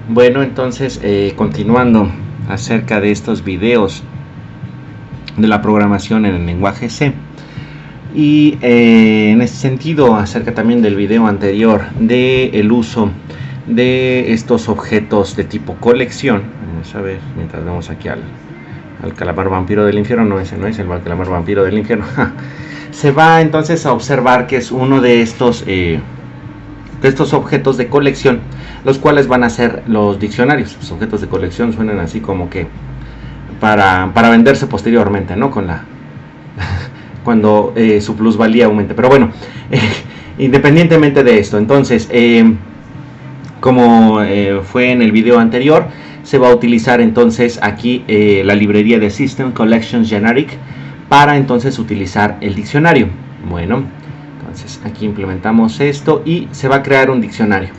Bueno, entonces continuando acerca de estos videos de la programación en el lenguaje C, y en ese sentido acerca también del video anterior de el uso de estos objetos de tipo colección. Vamos a ver, mientras vemos aquí al calamar vampiro del infierno. No, ese no es el calamar vampiro del infierno. Se va entonces a observar que es uno de estos objetos de colección, los cuales van a ser los diccionarios. Los objetos de colección suenan así como que para venderse posteriormente, ¿no? Con la cuando su plusvalía aumente. Pero bueno, independientemente de esto, entonces como fue en el video anterior, se va a utilizar entonces aquí la librería de System Collections Generic para entonces utilizar el diccionario. Bueno, entonces aquí implementamos esto y se va a crear un diccionario.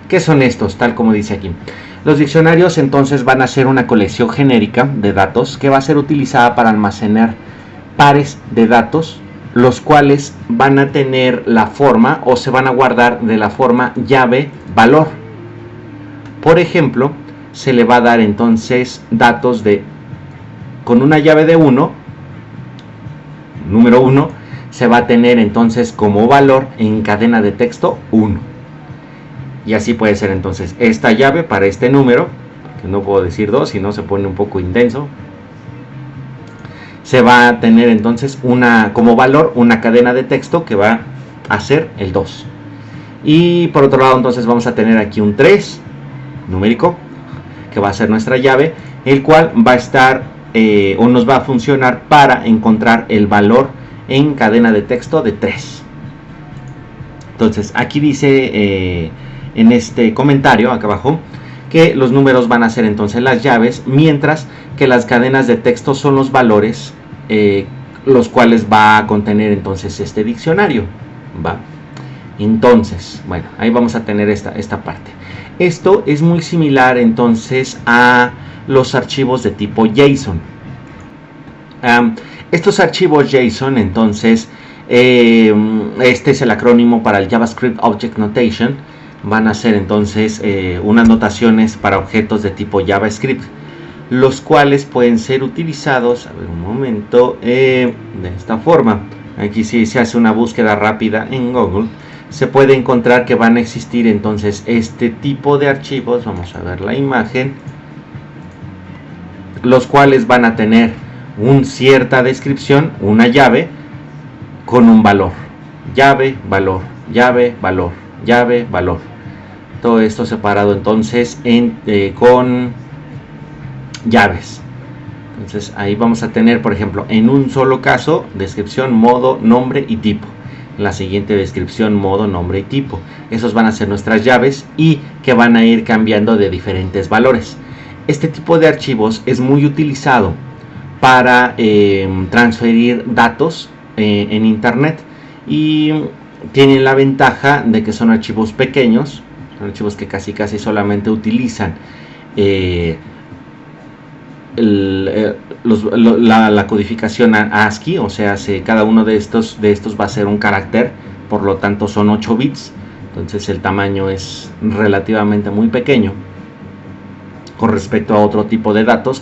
¿Qué son estos? Tal como dice aquí. Los diccionarios entonces van a ser una colección genérica de datos que va a ser utilizada para almacenar pares de datos, los cuales van a tener la forma o se van a guardar de la forma llave valor. Por ejemplo, se le va a dar entonces datos con una llave de 1, número 1, se va a tener entonces como valor en cadena de texto 1. Y así puede ser entonces esta llave para este número, que no puedo decir 2, si no se pone un poco intenso. Se va a tener entonces como valor una cadena de texto que va a ser el 2. Y por otro lado entonces vamos a tener aquí un 3 numérico, que va a ser nuestra llave, el cual va a estar o nos va a funcionar para encontrar el valor en cadena de texto de 3. Entonces aquí dice en este comentario acá abajo que los números van a ser entonces las llaves, mientras que las cadenas de texto son los valores los cuales va a contener entonces este diccionario. ¿Va? Entonces, bueno, ahí vamos a tener esta parte. Esto es muy similar entonces a los archivos de tipo JSON. Estos archivos JSON entonces, este es el acrónimo para el JavaScript Object Notation. Van a ser entonces unas notaciones para objetos de tipo JavaScript, los cuales pueden ser utilizados, a ver un momento, de esta forma. Aquí si se hace una búsqueda rápida en Google, se puede encontrar que van a existir entonces este tipo de archivos. Vamos a ver la imagen, los cuales van a tener una cierta descripción, una llave con un valor, llave, valor, llave, valor, llave, valor. Todo esto separado entonces con llaves. Entonces ahí vamos a tener, por ejemplo, en un solo caso, descripción, modo, nombre y tipo. En la siguiente, descripción, modo, nombre y tipo. Esos van a ser nuestras llaves y que van a ir cambiando de diferentes valores. Este tipo de archivos es muy utilizado para transferir datos en internet, y tienen la ventaja de que son archivos pequeños, son archivos que casi solamente utilizan la codificación ASCII, o sea, cada uno de estos va a ser un carácter, por lo tanto son 8 bits, entonces el tamaño es relativamente muy pequeño con respecto a otro tipo de datos,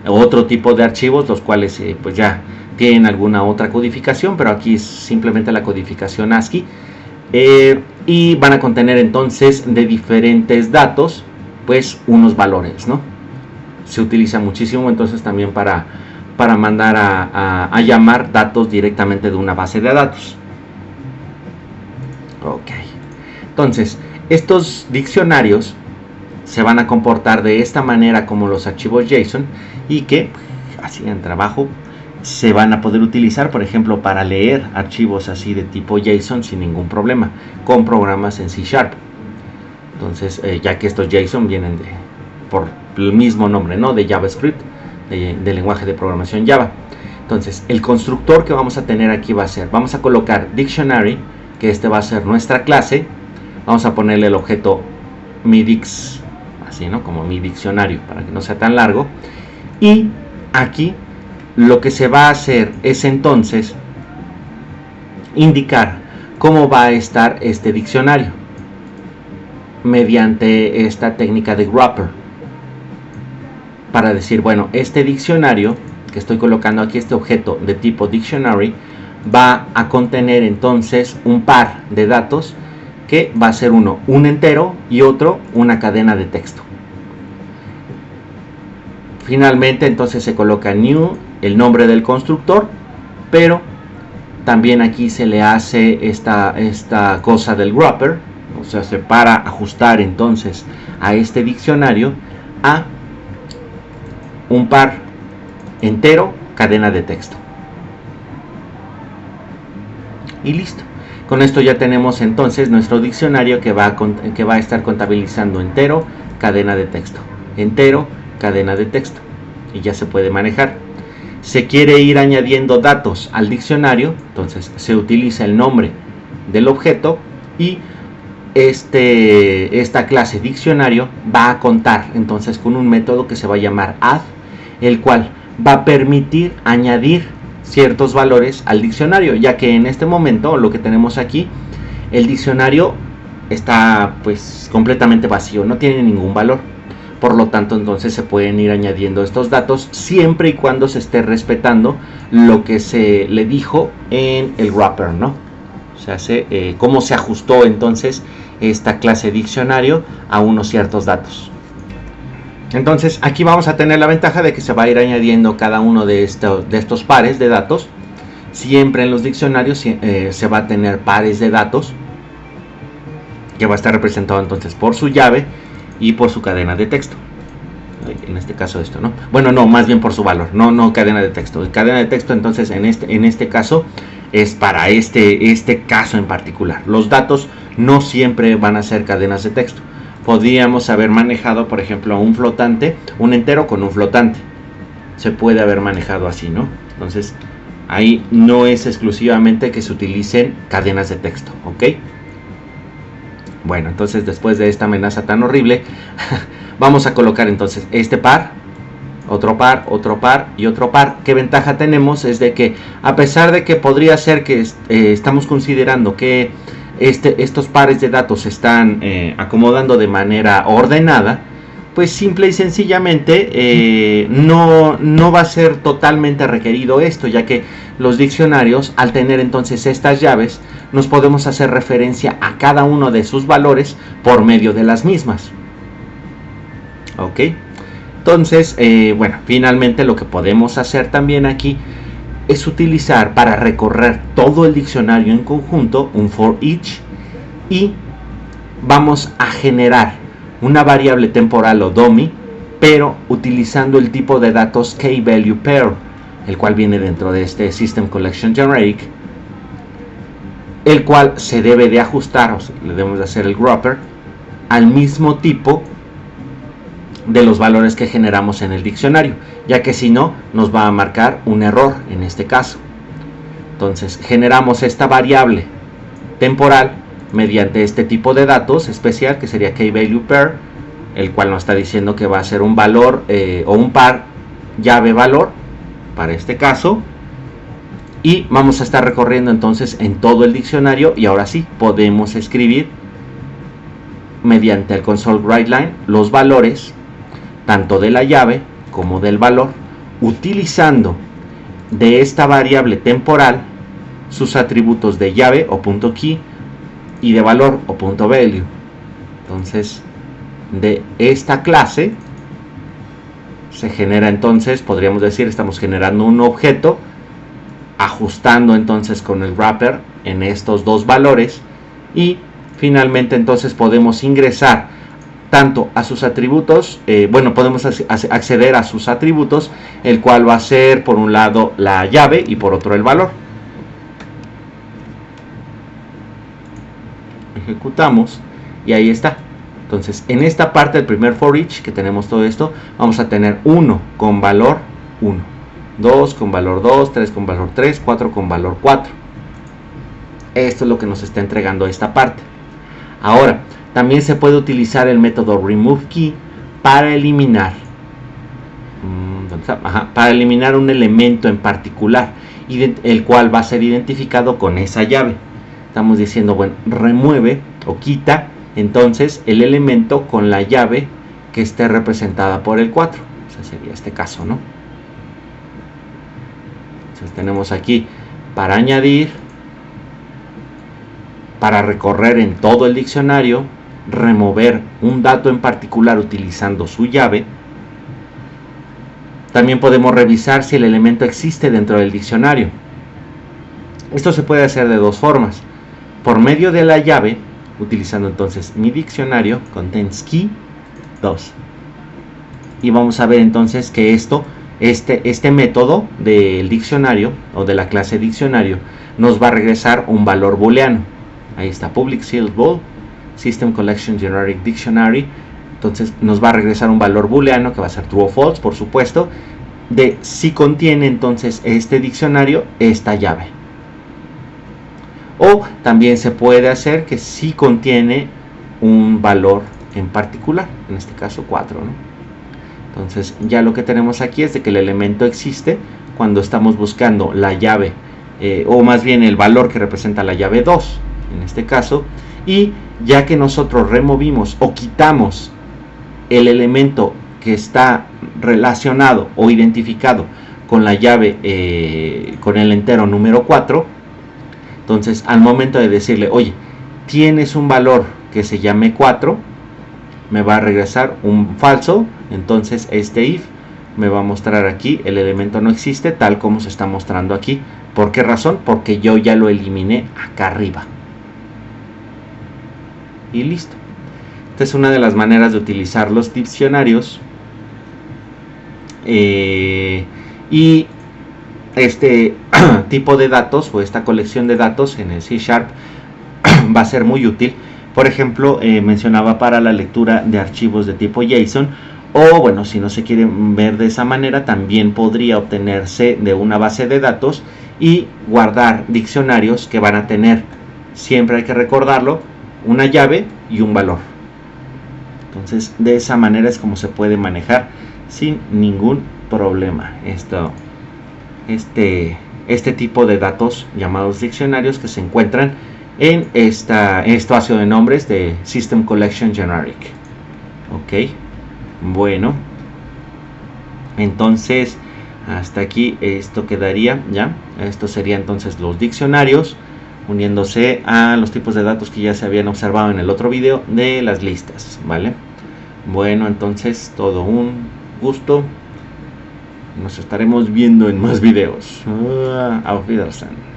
otro tipo de archivos, los cuales pues ya tienen alguna otra codificación, pero aquí es simplemente la codificación ASCII, y van a contener entonces de diferentes datos pues unos valores, ¿no? Se utiliza muchísimo entonces también para mandar a llamar datos directamente de una base de datos. Ok, entonces estos diccionarios se van a comportar de esta manera como los archivos JSON, y que así en trabajo se van a poder utilizar, por ejemplo, para leer archivos así de tipo JSON sin ningún problema con programas en C#. Entonces ya que estos JSON vienen por el mismo nombre, ¿no?, de JavaScript, del lenguaje de programación Java. Entonces el constructor que vamos a tener aquí va a ser, vamos a colocar dictionary, que este va a ser nuestra clase. Vamos a ponerle el objeto midix, así, ¿no?, como mi diccionario, para que no sea tan largo. Y aquí lo que se va a hacer es entonces indicar cómo va a estar este diccionario. mediante esta técnica de wrapper, para decir, bueno, este diccionario que estoy colocando aquí, este objeto de tipo dictionary, va a contener entonces un par de datos que va a ser uno un entero y otro una cadena de texto. Finalmente entonces se coloca new, el nombre del constructor, pero también aquí se le hace esta cosa del wrapper, o sea, para ajustar entonces a este diccionario a un par entero, cadena de texto. Y listo. Con esto ya tenemos entonces nuestro diccionario que va a estar contabilizando entero, cadena de texto, entero, cadena de texto, y ya se puede manejar. Se quiere ir añadiendo datos al diccionario, entonces se utiliza el nombre del objeto y esta clase diccionario va a contar entonces con un método que se va a llamar add, el cual va a permitir añadir ciertos valores al diccionario, ya que en este momento lo que tenemos aquí, el diccionario está pues completamente vacío, no tiene ningún valor. Por lo tanto, entonces se pueden ir añadiendo estos datos siempre y cuando se esté respetando lo que se le dijo en el wrapper, ¿no? O sea, cómo se ajustó entonces esta clase diccionario a unos ciertos datos. Entonces aquí vamos a tener la ventaja de que se va a ir añadiendo cada uno de estos pares de datos. Siempre en los diccionarios se va a tener pares de datos que va a estar representado entonces por su llave y por su cadena de texto. En este caso esto, ¿no? Bueno, no, más bien por su valor, no cadena de texto. Cadena de texto entonces en este caso es para este caso en particular. Los datos no siempre van a ser cadenas de texto. Podríamos haber manejado, por ejemplo, un flotante, un entero con un flotante. Se puede haber manejado así, ¿no? Entonces, ahí no es exclusivamente que se utilicen cadenas de texto, ¿ok? Bueno, entonces después de esta amenaza tan horrible, vamos a colocar entonces este par, otro par, otro par y otro par. ¿Qué ventaja tenemos? Es de que a pesar de que podría ser que estamos considerando que estos pares de datos se están acomodando de manera ordenada, pues simple y sencillamente no va a ser totalmente requerido esto, ya que los diccionarios, al tener entonces estas llaves, nos podemos hacer referencia a cada uno de sus valores por medio de las mismas. ¿Ok? Entonces, bueno, finalmente lo que podemos hacer también aquí es utilizar para recorrer todo el diccionario en conjunto un for each, y vamos a generar una variable temporal o dummy, pero utilizando el tipo de datos kValuePair, el cual viene dentro de este System Collection Generic, el cual se debe de ajustar, o sea, le debemos de hacer el wrapper al mismo tipo de los valores que generamos en el diccionario, ya que si no nos va a marcar un error en este caso. Entonces generamos esta variable temporal mediante este tipo de datos especial que sería kValuePair, el cual nos está diciendo que va a ser un valor o un par llave valor para este caso, y vamos a estar recorriendo entonces en todo el diccionario. Y ahora sí podemos escribir mediante el console writeLine los valores tanto de la llave como del valor, utilizando de esta variable temporal sus atributos de llave o .key y de valor o .value. Entonces, de esta clase se genera entonces, podríamos decir, estamos generando un objeto, ajustando entonces con el wrapper en estos dos valores, y finalmente entonces podemos ingresar tanto a sus atributos, bueno, podemos acceder a sus atributos, el cual va a ser por un lado la llave y por otro el valor. Ejecutamos y ahí está. Entonces en esta parte del primer for each que tenemos todo esto, vamos a tener 1 con valor 1, 2 con valor 2, 3 con valor 3, 4 con valor 4. Esto es lo que nos está entregando esta parte. Ahora también se puede utilizar el método removeKey para eliminar un elemento en particular, el cual va a ser identificado con esa llave. Estamos diciendo, bueno, remueve o quita entonces el elemento con la llave que esté representada por el 4. Ese sería este caso, ¿no? Entonces tenemos aquí para añadir, para recorrer en todo el diccionario, remover un dato en particular utilizando su llave. También podemos revisar si el elemento existe dentro del diccionario. Esto se puede hacer de dos formas: por medio de la llave, utilizando entonces mi diccionario contains key 2, y vamos a ver entonces que este método del diccionario o de la clase diccionario nos va a regresar un valor booleano. Ahí está, public sealed bool, system collection generic dictionary. Entonces nos va a regresar un valor booleano que va a ser true o false, por supuesto, de si contiene entonces este diccionario esta llave. O también se puede hacer que si contiene un valor en particular, en este caso 4, ¿no? Entonces ya lo que tenemos aquí es de que el elemento existe cuando estamos buscando la llave, o más bien el valor que representa la llave 2, en este caso, y ya que nosotros removimos o quitamos el elemento que está relacionado o identificado con la llave, con el entero número 4, entonces al momento de decirle, oye, tienes un valor que se llame 4, me va a regresar un falso. Entonces este if me va a mostrar aquí el elemento no existe, tal como se está mostrando aquí. ¿Por qué razón? Porque yo ya lo eliminé acá arriba. Y listo. Esta es una de las maneras de utilizar los diccionarios. Y este tipo de datos o esta colección de datos en el C# va a ser muy útil. Por ejemplo, mencionaba para la lectura de archivos de tipo JSON, o bueno, si no se quiere ver de esa manera, también podría obtenerse de una base de datos y guardar diccionarios que van a tener, siempre hay que recordarlo, una llave y un valor. Entonces de esa manera es como se puede manejar sin ningún problema este tipo de datos llamados diccionarios que se encuentran en este espacio de nombres de System Collection Generic. Ok, bueno, entonces hasta aquí esto quedaría ya. Esto sería entonces los diccionarios uniéndose a los tipos de datos que ya se habían observado en el otro video de las listas, ¿vale? Bueno, entonces todo un gusto. Nos estaremos viendo en más videos. Auf Wiedersehen.